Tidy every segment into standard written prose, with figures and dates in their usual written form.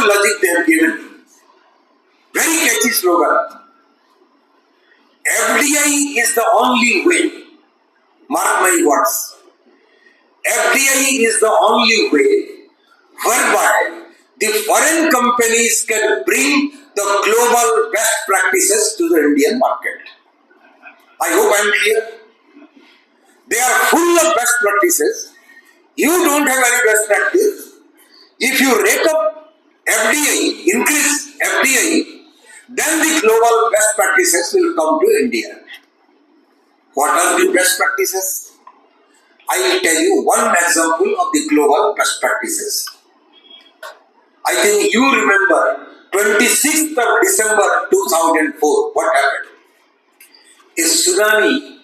beautiful logic they have given. Very catchy slogan. FDI is the only way. Mark my words. FDI is the only way whereby the foreign companies can bring the global best practices to the Indian market. I hope I am clear. They are full of best practices. You don't have any best practice. If you rake up FDI, increase FDI, then the global best practices will come to India. What are the best practices? I will tell you one example of the global best practices. I think you remember 26th of December 2004. What happened? A tsunami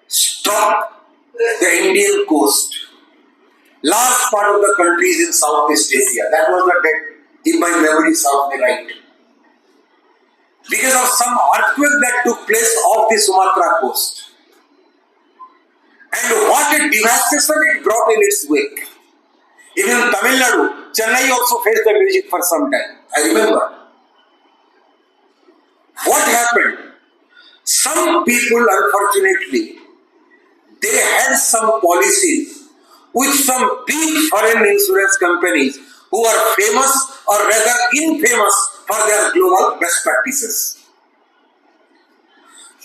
struck the Indian coast. Large part of the countries in Southeast Asia. That was the date, if my memory serves me right. Because of some earthquake that took place off the Sumatra coast. And what a devastation it brought in its wake. Even in Tamil Nadu, Chennai also faced the music for some time. I remember. What happened? Some people, unfortunately, they had some policies with some big foreign insurance companies who are famous or rather infamous for their global best practices.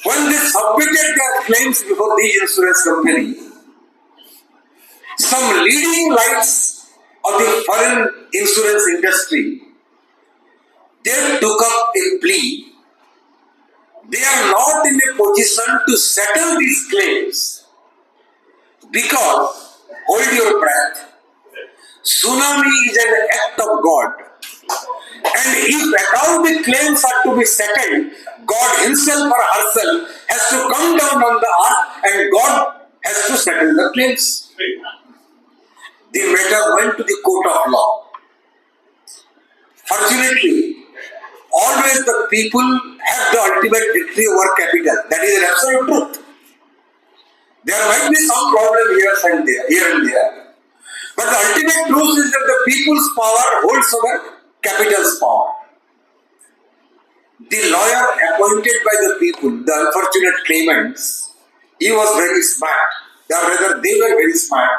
When they submitted their claims before these insurance companies, some leading lights of the foreign insurance industry, they took up a plea. They are not in a position to settle these claims because, hold your breath, tsunami is an act of God. And if at all the claims are to be settled, God himself or herself has to come down on the earth and God has to settle the claims. The matter went to the court of law. Fortunately, always the people have the ultimate victory over capital. That is an absolute truth. There might be some problem here and there. But the ultimate truth is that the people's power holds over capital's power. The lawyer appointed by the people, the unfortunate claimants, he was very smart. Or rather, they were very smart.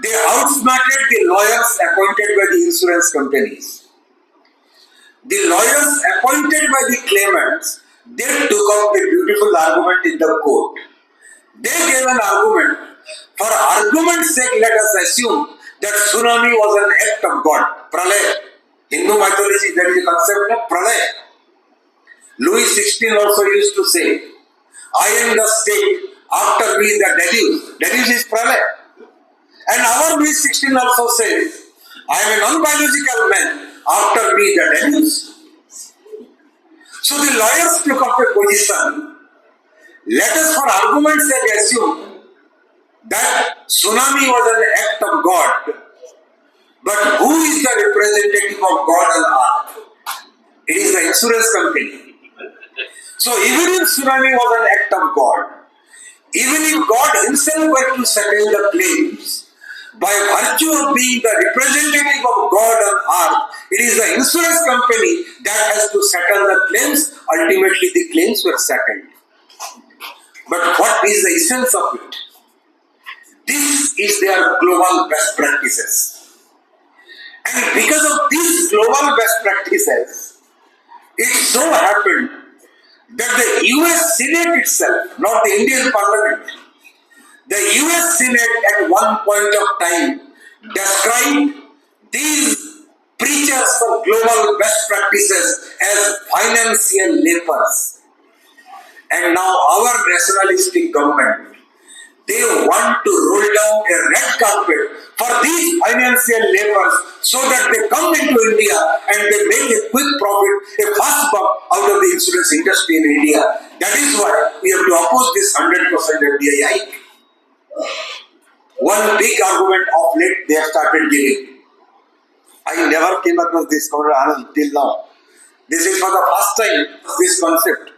They outsmarted the lawyers appointed by the insurance companies. The lawyers appointed by the claimants, they took up a beautiful argument in the court. They gave an argument. For argument's sake, let us assume that tsunami was an act of God. Pralaya. Hindu mythology, there is a concept of Pralaya. Louis XVI also used to say, I am the state, after me the deluge. Deluge is Pralaya. And our Louis XVI also says, I am a non-biological man, after me the deluge. So the lawyers took up a position. Let us for argument's sake assume that tsunami was an act of God. But who is the representative of God on earth? It is the insurance company. So even if tsunami was an act of God, even if God himself were to settle the claims, by virtue of being the representative of God on earth, it is the insurance company that has to settle the claims. Ultimately, the claims were settled. But what is the essence of it? This is their global best practices. And because of these global best practices, it so happened that the US Senate itself, not the Indian Parliament, the US Senate at one point of time described these preachers of global best practices as financial lepers. And now our nationalistic government, they want to roll down a red carpet for these financial lepers so that they come into India and they make a quick profit, a fast buck out of the insurance industry in India. That is why we have to oppose this 100% FDI hike. One big argument of late they have started giving. I never came across this Anand till now. This is for the first time, this concept.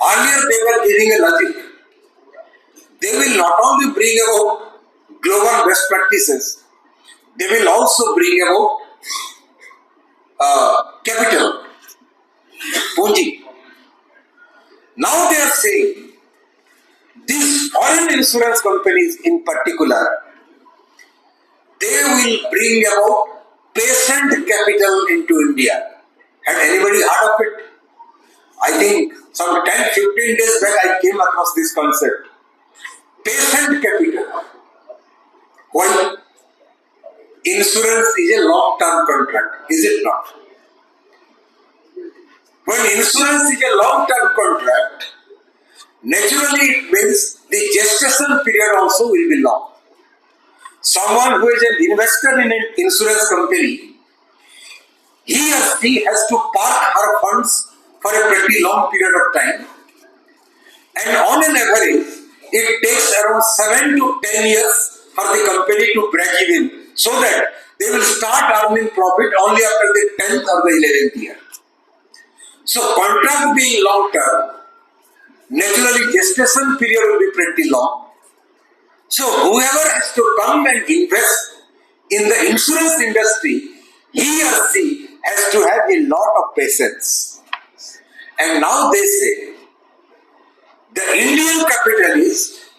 Earlier they were giving a logic. They will not only bring about global best practices, they will also bring about capital, Punji. Now they are saying these foreign insurance companies in particular, they will bring about patient capital into India. Had anybody heard of it? I think some 10-15 days back I came across this concept. Patient capital. Why? Insurance is a long-term contract, is it not? When insurance is a long-term contract, naturally it means the gestation period also will be long. Someone who is an investor in an insurance company, he or she has to park her funds for a pretty long period of time, and on an average, it takes around 7 to 10 years for the company to break even, so that they will start earning profit only after the 10th or the 11th year. So contract being long term, naturally gestation period will be pretty long. So whoever has to come and invest in the insurance industry, he or she has to have a lot of patience. And now they say, the Indian capitalists,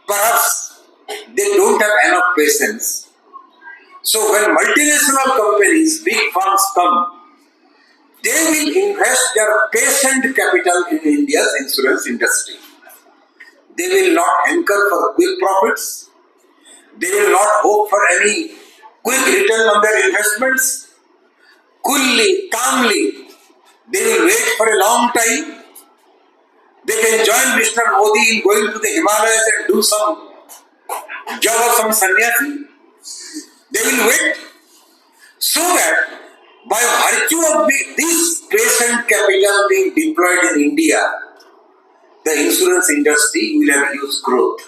perhaps they don't have enough patience. So when multinational companies, big firms come, they will invest their patient capital in India's insurance industry. They will not hanker for quick profits. They will not hope for any quick return on their investments. Coolly, calmly, they will wait for a long time. They can join Mr. Modi in going to the Himalayas and do some job of some sannyasi. They will wait, so that by virtue of this patient capital being deployed in India, the insurance industry will have huge growth.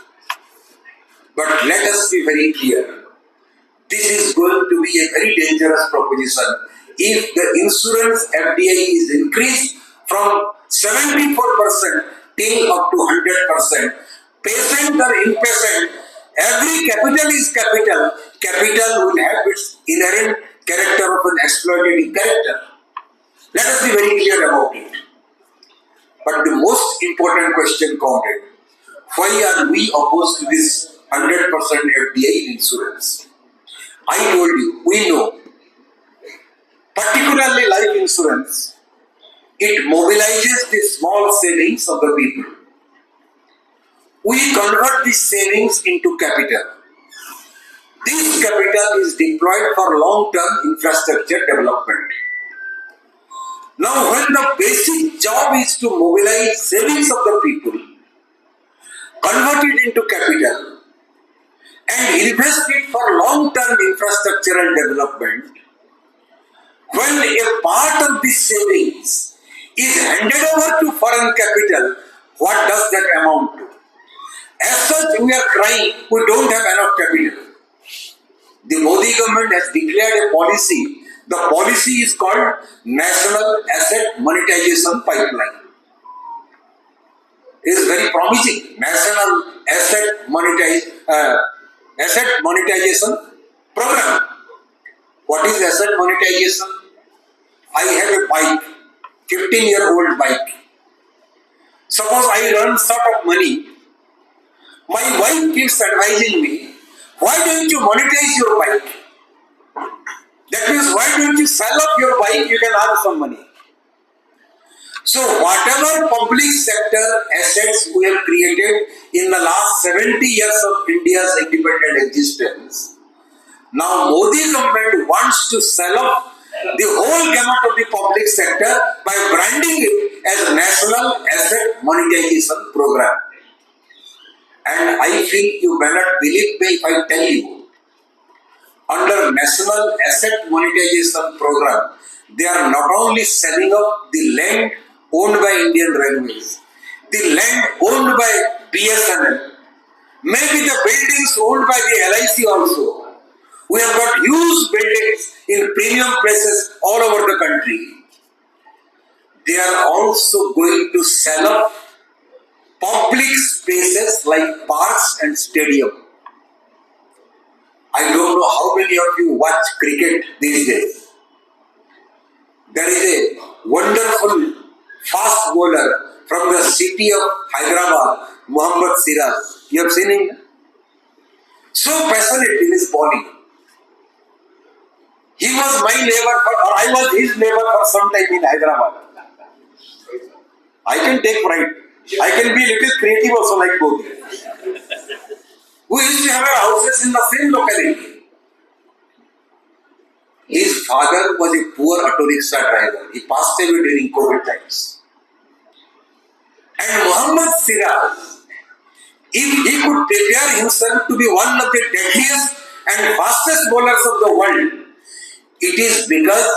But let us be very clear. This is going to be a very dangerous proposition. If the insurance FDI is increased from 74% till up to 100%, patient or impatient, every capital is capital. Capital will have its inherent character of an exploitative character. Let us be very clear about it. But the most important question, comrade, why are we opposed to this 100% FDI in insurance? I told you, we know, particularly life insurance, it mobilizes the small savings of the people. We convert these savings into capital. This capital is deployed for long-term infrastructure development. Now, when the basic job is to mobilize savings of the people, convert it into capital, and invest it for long-term infrastructural development, when a part of this savings is handed over to foreign capital, what does that amount to? As such, we are crying, we don't have enough capital. The Modi government has declared a policy. The policy is called National Asset Monetization Pipeline. It is very promising. National Asset Monetization Program. What is asset monetization? I have a bike, 15-year-old bike. Suppose I run short of money. My wife keeps advising me, why don't you monetize your bike? That means, why don't you sell off your bike, you can earn some money. So whatever public sector assets we have created in the last 70 years of India's independent existence, now Modi government wants to sell off the whole gamut of the public sector by branding it as National Asset Monetization Program. And I feel you may not believe me if I tell you, under National Asset Monetization Program, they are not only selling off the land owned by Indian Railways, the land owned by BSNL, maybe the buildings owned by the LIC also. We have got huge buildings in premium places all over the country. They are also going to sell off public spaces like parks and stadium. I don't know how many of you watch cricket these days. there is a wonderful fast bowler from the city of Hyderabad, Mohammad Siraj. You have seen him? So passionate in his bowling. He was my neighbor, or I was his neighbor for some time in Hyderabad. I can take pride. I can be a little creative also like both. We used to have our houses in the same locality. His father was a poor auto rickshaw driver. He passed away during COVID times. And Mohammad Siraj, if he could prepare himself to be one of the deadliest and fastest bowlers of the world, it is because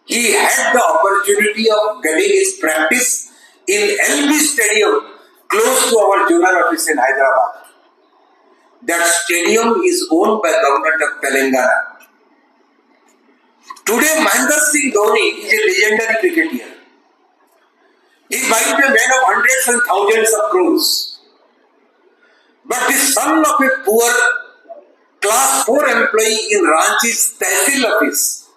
he had the opportunity of getting his practice in LB Stadium close to our journal office in Hyderabad. That stadium is owned by government of Telangana. Today, Mahendra Singh Dhoni is a legendary cricketer. He might be a man of hundreds and thousands of crores. But the son of a poor class 4 employee in Ranchi's Tehsil office,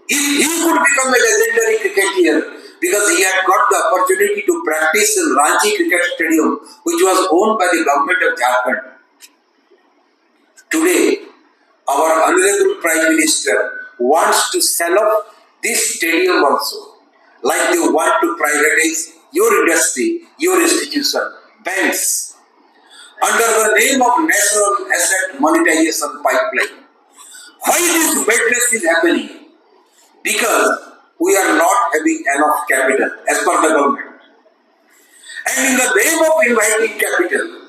if he could become a legendary cricketer because he had got the opportunity to practice in Ranchi Cricket Stadium, which was owned by the government of Jharkhand. Today, our Honorable Prime Minister wants to sell off this stadium also, like they want to privatize your industry, your institution, banks, under the name of National Asset Monetization Pipeline. Why this madness is happening? Because we are not having enough capital as per the government. And in the name of inviting capital,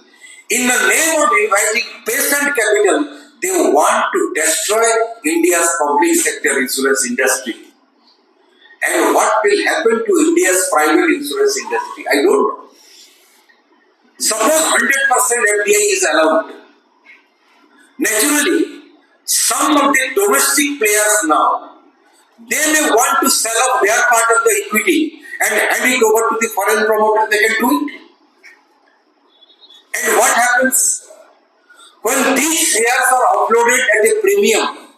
in the name of inviting patient capital, they want to destroy India's public sector insurance industry. And what will happen to India's private insurance industry? I don't know. Suppose 100% FDI is allowed. Naturally, some of the domestic players now, they may want to sell off their part of the equity and hand it over to the foreign promoter. They can do it. And what happens? When these shares are uploaded at a premium,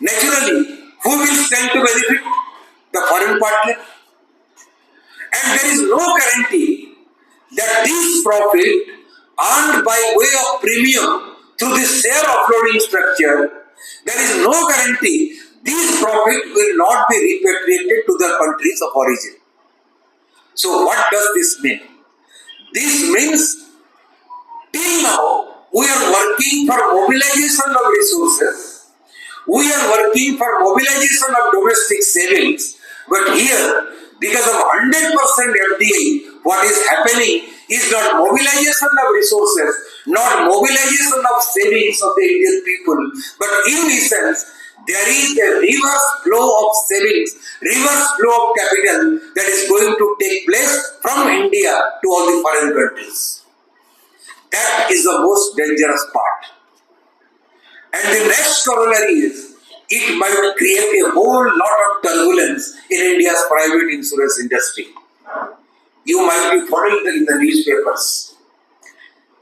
naturally, who will stand to benefit? The foreign partner. And there is no guarantee that this profit earned by way of premium through the share uploading structure, there is no guarantee this profit will not be repatriated to the countries of origin. So what does this mean? This means till now we are working for mobilization of resources, we are working for mobilization of domestic savings, but here because of 100% FDI, what is happening is not mobilization of resources, not mobilization of savings of the Indian people, but in essence, there is a reverse flow of savings, reverse flow of capital that is going to take place from India to all the foreign countries. That is the most dangerous part. And the next corollary is, it might create a whole lot of turbulence in India's private insurance industry. You might be following in the newspapers.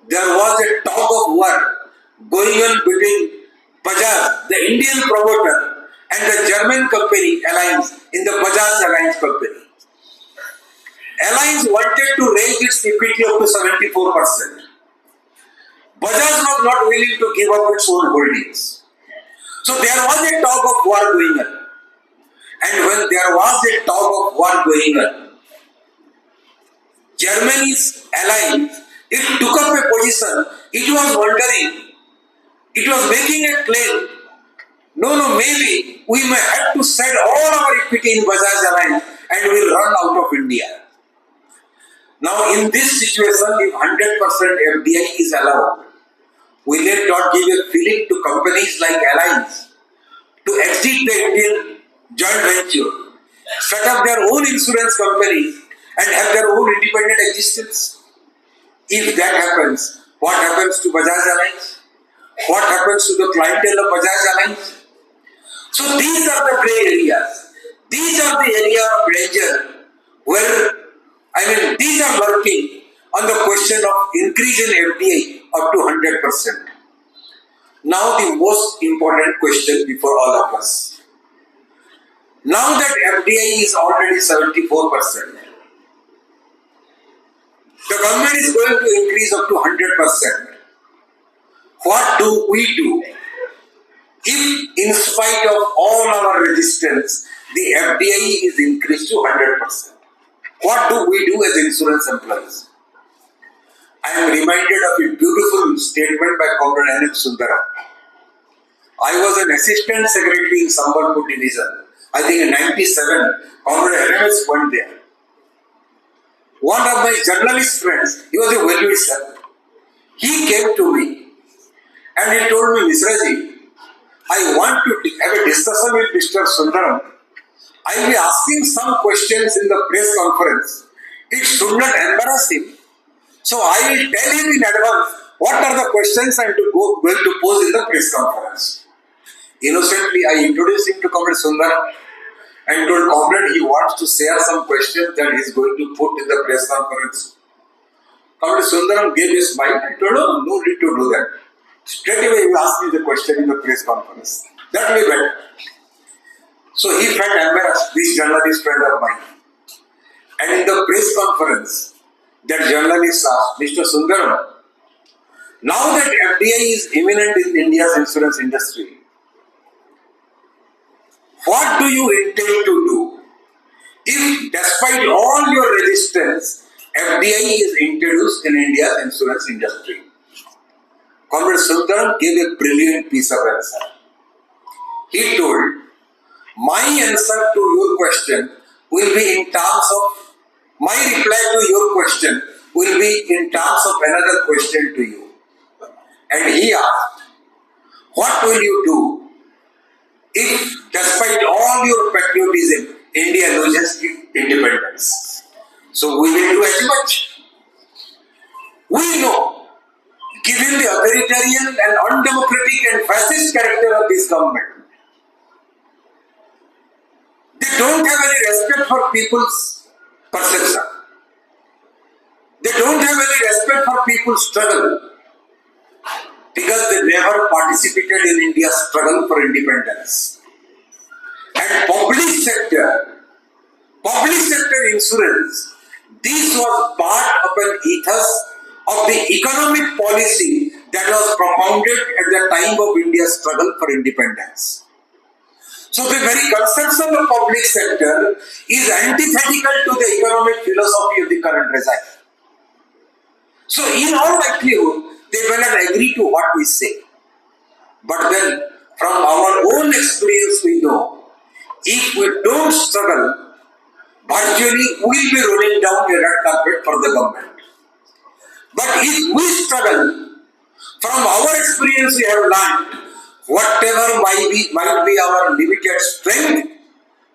There was a talk of war going on between Bajaj, the Indian promoter, and the German company Allianz in the Bajaj Allianz company. Allianz wanted to raise its equity up to 74%. Bajaj was not willing to give up its own holdings. So there was a talk of war going on. And when there was a talk of war going on, Germany's Allianz, it took up a position. It was wondering, it was making a claim, maybe we may have to sell all our equity in Bajaj Allianz and we'll run out of India. Now in this situation, if 100% FDI is allowed, will it not give a feeling to companies like Allianz to exit the Indian joint venture, set up their own insurance companies and have their own independent existence? If that happens, what happens to Bajaj Allianz? What happens to the clientele of Bajaj Allianz? So these are the grey areas. These are the area of danger where, these are working on the question of increase in FDI up to 100%. Now the most important question before all of us. Now that FDI is already 74%, the government is going to increase up to 100%. What do we do? If in spite of all our resistance, the FDI is increased to 100%, what do we do as insurance employees? I am reminded of a beautiful statement by Comrade N.M. Sundaram. I was an assistant secretary in Sambalpur division. I think in 97, Comrade N.M.S. went there. One of my journalist friends, he was a well-wisher. He came to me and he told me, Misraji, I want to have a discussion with Mr. Sundaram. I will be asking some questions in the press conference. It should not embarrass him. So I will tell him in advance what are the questions I am going to pose in the press conference. Innocently, I introduced him to Comrade Sundaram and told Comrade he wants to share some questions that he is going to put in the press conference. Comrade Sundaram gave a smile and told, oh, no need to do that. Straight away he will ask me the question in the press conference. That will be better. So he felt embarrassed, this journalist friend of mine. And in the press conference, that journalist asked, Mr. Sundaram, now that FDI is imminent in India's insurance industry, what do you intend to do if, despite all your resistance, FDI is introduced in India's insurance industry? Comrade Sundaram gave a brilliant piece of answer. He told, my answer to your question will be in terms of, my reply to your question will be in terms of another question to you. And he asked, what will you do if, despite all your patriotism, India loses its independence? So we will do as much. We know, given the authoritarian and undemocratic and fascist character of this government, they don't have any respect for people's perception. They don't have any respect for people's struggle because they never participated in India's struggle for independence. And public sector insurance, this was part of an ethos of the economic policy that was propounded at the time of India's struggle for independence. So the very conception of public sector is antithetical to the economic philosophy of the current regime. So in all likelihood, they will not agree to what we say. But then, from our own experience we know, if we don't struggle, virtually we will be rolling down a red carpet for the government. But if we struggle, from our experience we have learned, whatever might be our limited strength,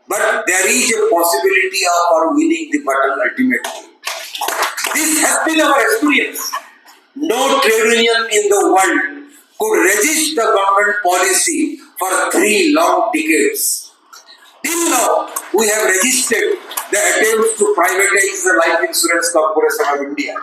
but there is a possibility of our winning the battle ultimately. This has been our experience. No trade union in the world could resist the government policy for 3 long decades. Till now, we have resisted the attempts to privatize the Life Insurance Corporation of India.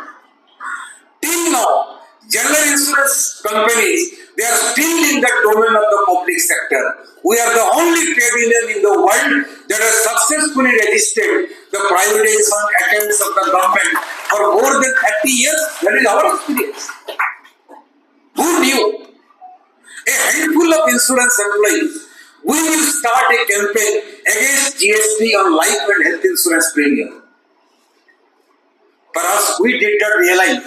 Till now, general insurance companies, they are still in the domain of the public sector. We are the only trade union in the world that has successfully resisted the privatization attempts of the government for more than 30 years. That is our experience. Who knew? A handful of insurance employees, we will start a campaign against GST on life and health insurance premium. Perhaps we did not realize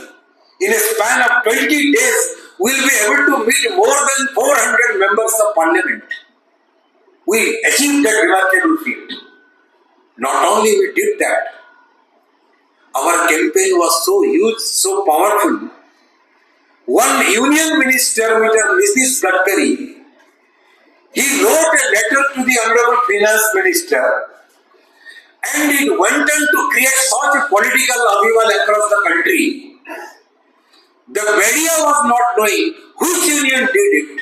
in a span of 20 days, we will be able to meet more than 400 members of parliament. We achieved that remarkable feat. Not only we did that, our campaign was so huge, so powerful. One union minister, Mrs. Gadkari, he wrote a letter to the Honorable Finance Minister, and it went on to create such a political upheaval across the country. The media was not knowing which union did it.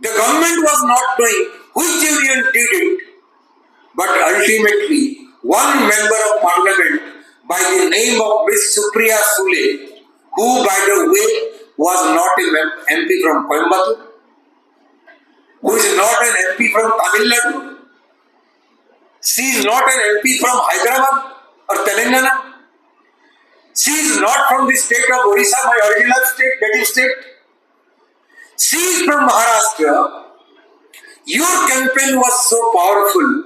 The government was not knowing which union did it. But ultimately, one member of parliament by the name of Miss Supriya Sule, who by the way was not an MP from Coimbatore, who is not an MP from Tamil Nadu, She is not an MP from Hyderabad or Telangana. She is not from the state of Orissa, my original state, native state. She is from Maharashtra. Your campaign was so powerful.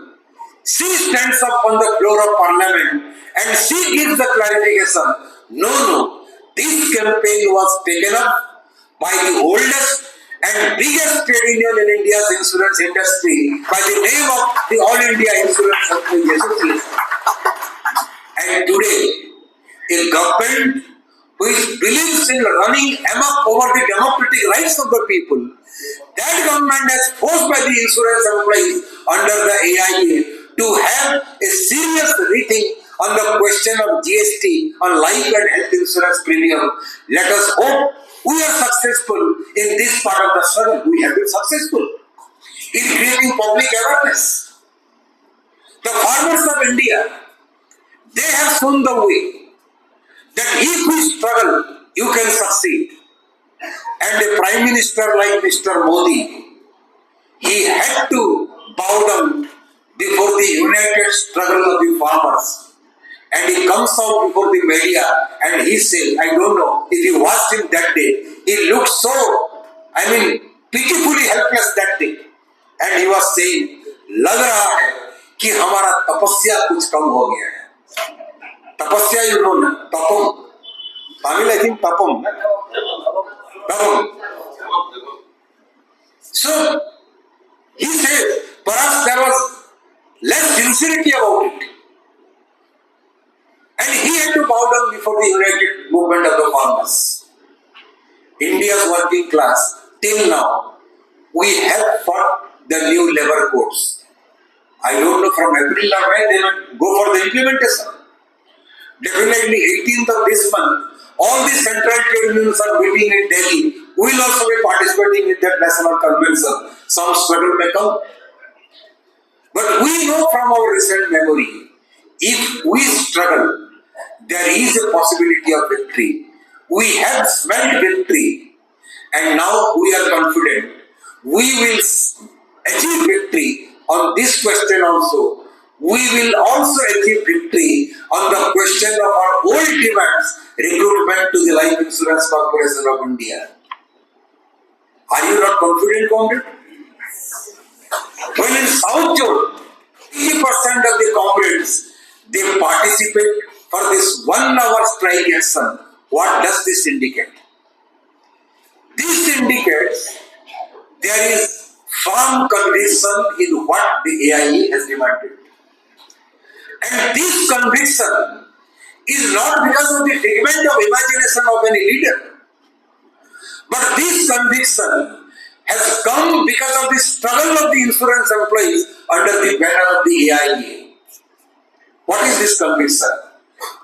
She stands up on the floor of parliament and she gives the clarification. No. This campaign was taken up by the oldest and biggest trade union in India's insurance industry by the name of the All India Insurance Association. And today, a government which believes in running amok over the democratic rights of the people, that government has forced by the insurance employees under the AIA to have a serious rethink on the question of GST on life and health insurance premium. Let us hope we are successful in this part of the struggle. We have been successful in creating public awareness. The farmers of India, they have shown the way that if we struggle, you can succeed. And a Prime Minister like Mr. Modi, he had to bow down before the united struggle of the farmers. And he comes out before the media and he says, I don't know if you watched him that day, he looked so, pitifully helpless that day. And he was saying, लग रहा है कि हमारा तपस्या कुछ कम हो गया है. Tapasya, you know, tapam. Tamil, I think tapam. Tapam. So, he says, perhaps there was less sincerity about it. And he had to bow down before the united movement of the farmers. India's working class, till now, we have fought the new labor codes. I don't know from April or when they will go for the implementation. Definitely 18th of this month, all the central trade unions are meeting in Delhi. We will also be participating in that national convention. Some struggle may come. But we know from our recent memory, if we struggle, there is a possibility of victory. We have smelled victory and now we are confident we will achieve victory on this question also. We will also achieve victory on the question of our old demands, recruitment to the Life Insurance Corporation of India. Are you not confident, comrade? When in South Zone, 80% of the comrades, they participate for this 1 hour strike action. What does this indicate? This indicates there is firm conviction in what the AIA has demanded. And this conviction is not because of the figment of imagination of any leader, but this conviction has come because of the struggle of the insurance employees under the banner of the AIA. What is this conviction?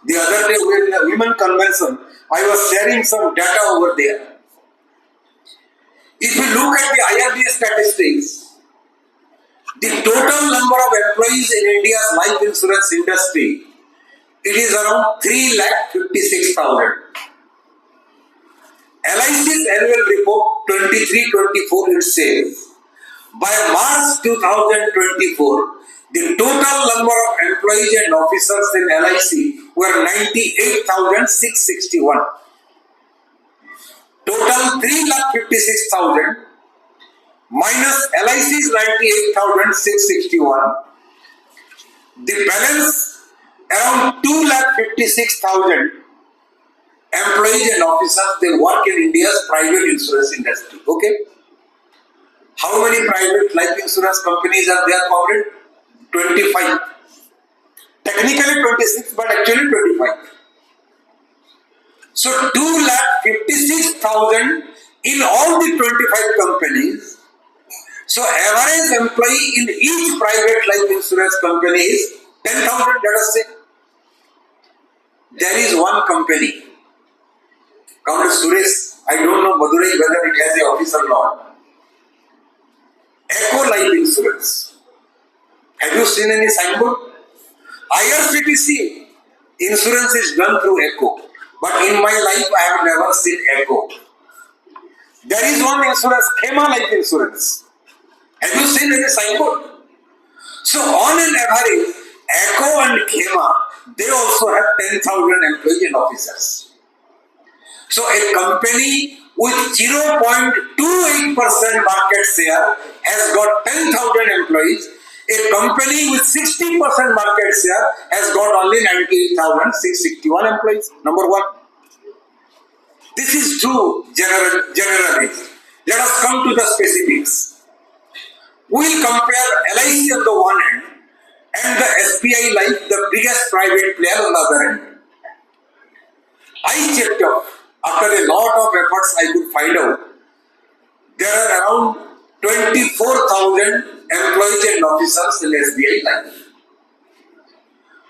The other day we were in a women convention, I was sharing some data over there. If you look at the IRDA statistics, the total number of employees in India's life insurance industry, it is around 3,56,000. LIC's annual report 23-24 it says, by March 2024, the total number of employees and officers in LIC were 98,661. Total 3,56,000 minus LIC's 98,661. The balance around 2,56,000 employees and officers, they work in India's private insurance industry. Okay? How many private life insurance companies are there, comrade? 25. Technically 26, but actually 25. So 2,56,000 in all the 25 companies. So average employee in each private life insurance company is 10,000, let us say. There is one company, Comrade Suresh, I don't know Madurai whether it has a office or not. Echo Life Insurance. Have you seen any signboard? IRCTC insurance is done through Echo. But in my life, I have never seen Echo. There is one insurance, Khema Life Insurance. Have you seen any signboard? So on an average, ACO and KEMA, they also have 10,000 employees and officers. So a company with 0.28% market share has got 10,000 employees. A company with 60% market share has got only 98,661 employees. Number one. This is true generally. Let us come to the specifics. We will compare LIC on the one hand and the SBI Life, the biggest private player on the other hand. I checked out. After a lot of efforts, I could find out there are around 24,000 employees and officers in SBI Life.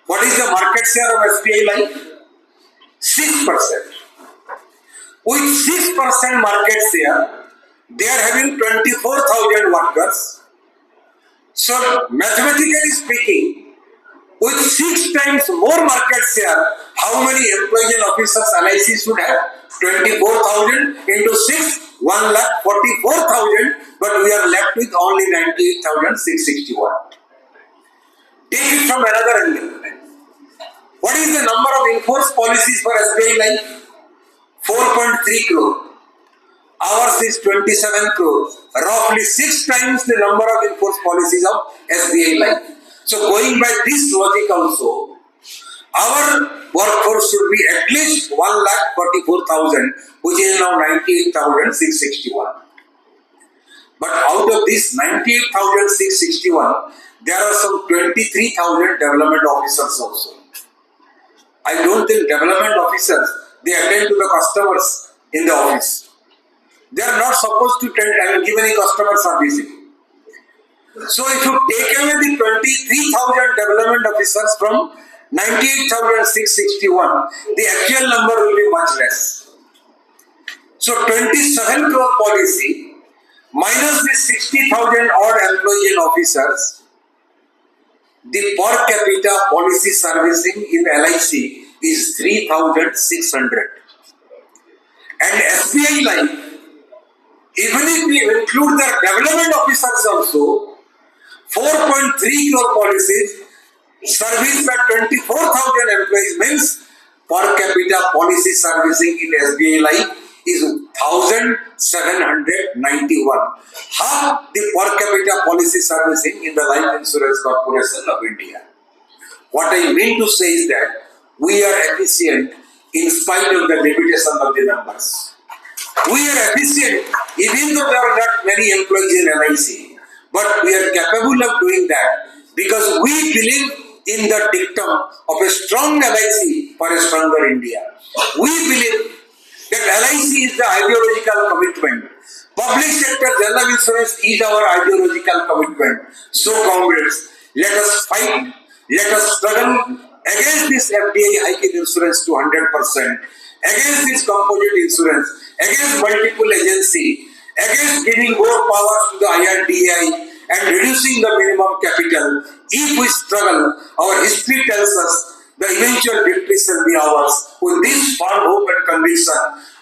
What is the market share of SBI Life? 6%. With 6% market share, they are having 24,000 workers. So, mathematically speaking, with 6 times more market share, how many employees and officers LIC should have? 24,000 into 6, 1,44,000, but we are left with only 98,661. Take it from another angle. What is the number of enforced policies for SBI Life? 4.3 crore. Ours is 27 crore. Roughly 6 times the number of enforced policies of SBI Life. So going by this logic also, our workforce should be at least 1,44,000, which is now 98,661. But out of this 98,661, there are some 23,000 development officers also. I don't think development officers, they attend to the customers in the office. They are not supposed to give any customer servicing. So if you take away the 23,000 development officers from 98,661, the actual number will be much less. So 27 crore policy minus the 60,000 odd employees and officers, the per capita policy servicing in LIC is 3,600. And SBI Life, even if we include the development officers also, 4.3 crore policies serviced by 24,000 employees means per capita policy servicing in SBI Life is 1,791. Half the per capita policy servicing in the Life Insurance Corporation of India. What I mean to say is that we are efficient in spite of the limitation of the numbers. We are efficient even though there are not many employees in LIC, but we are capable of doing that because we believe in the dictum of a strong LIC for a stronger India. We believe that LIC is the ideological commitment. Public sector general insurance is our ideological commitment. So comrades, let us fight, let us struggle against this FDI hike in insurance to 100%, against this composite insurance, against multiple agency, against giving more powers to the IRDAI and reducing the minimum capital. If we struggle, our history tells us the eventual victory shall be ours. With this firm hope and conviction,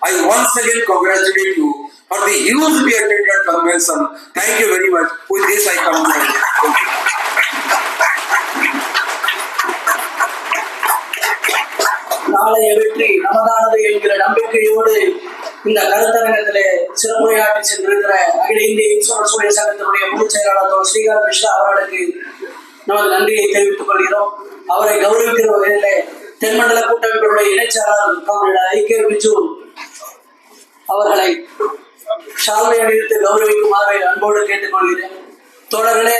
I once again congratulate you for the hugely attended convention. Thank you very much. With this I come to you. நாளைய வெற்றி நமதானது என்கிற நம்பிக்கையோடு இந்த கருத்தரங்கத்திலே சிறப்புரையாற்றி சென்றிருக்கிற அகில இந்திய insurance ஊழியர் சங்கத்தினுடைய பொதுச் செயலாளர் ஸ்ரீகாந்த் மிஸ்ரா அவர்களுக்கு நமது நன்றியை தெரிவித்துக் கொள்கிறோம். அவரை கௌரவிக்கிற வகையிலே தென்மண்டல கூட்டமைப்பினுடைய இணைச்சாளர் காம்ரேட் ஐ.கே. பிஜு அவர்களை சால்வை அணிவித்து கௌரவிக்குமாறு அன்போடு கேட்டுக்கொள்கிறேன். தொடர்களே